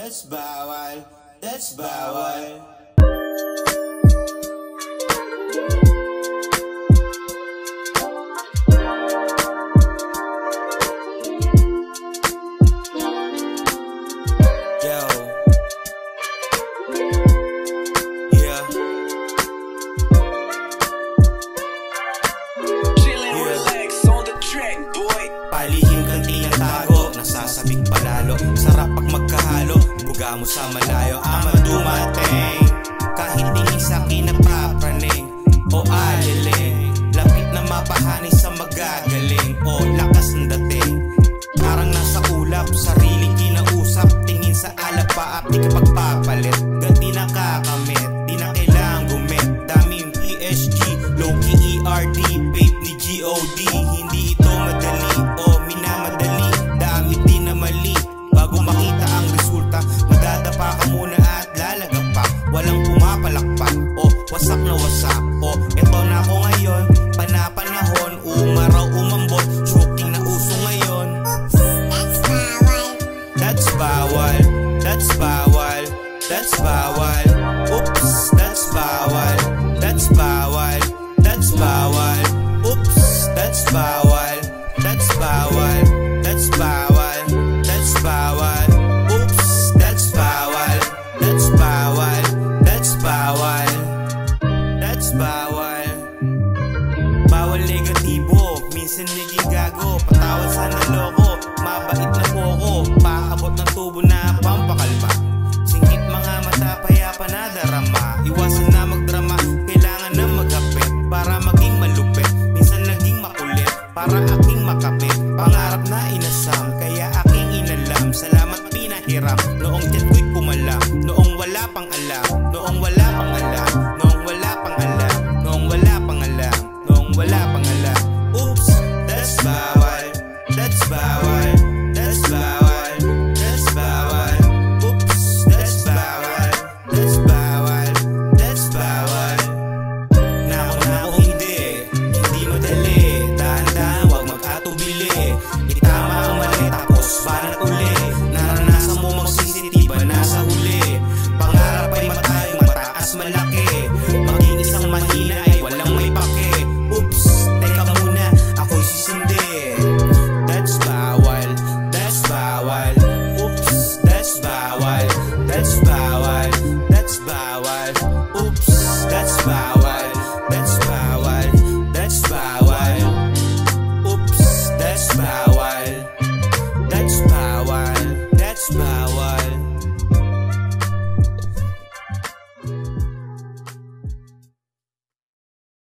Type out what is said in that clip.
That's bawal, that's bawal. Palihim kang tinatago, nasasabik palalo. Sarap pag magkahalo, buga mo sa malayo. Ama dumating, kahit tingin sa kinapapraning o aliling. Lapit na mapahani sa magagaling o lakas ng dating. Parang nasa ulap, sariling kinausap. Tingin sa alap pa, di ka pagpapalit. Ganti nakakamit, di na kailangang gumit. Daming PSG, low-key ERD, vape ni G.O.D. Hindi ito madali o minamadali, damit di na mali. Bago makita ang resulta, madadapa ka muna at lalagapak. Walang pumapalakpak o wasak na wasak. O eto na ako ngayon, panapanahon, umaraw umambot, choking na uso ngayon. That's bawal, that's bawal, that's bawal. Oops, that's bawal, that's bawal, that's bawal. Oops, that's bawal, that's bawal, that's bawal, that's bawal. Oops, that's bawal, that's bawal, that's bawal, that's bawal. Bawal negatibo, minsan naging gago, patawad sa naloko. Mabait na poko, paabot ng tubo na pampakalma. Singkit mga mata, payapa na darama. Iwasan na magdrama, kailangan na maghapit para maging malupit. Minsan naging makulit, para aking makapit. Pangarap na inasam, kaya aking inalam. Salamat pinahiram, noong tiyan ko'y pumalam, noong wala pang alam.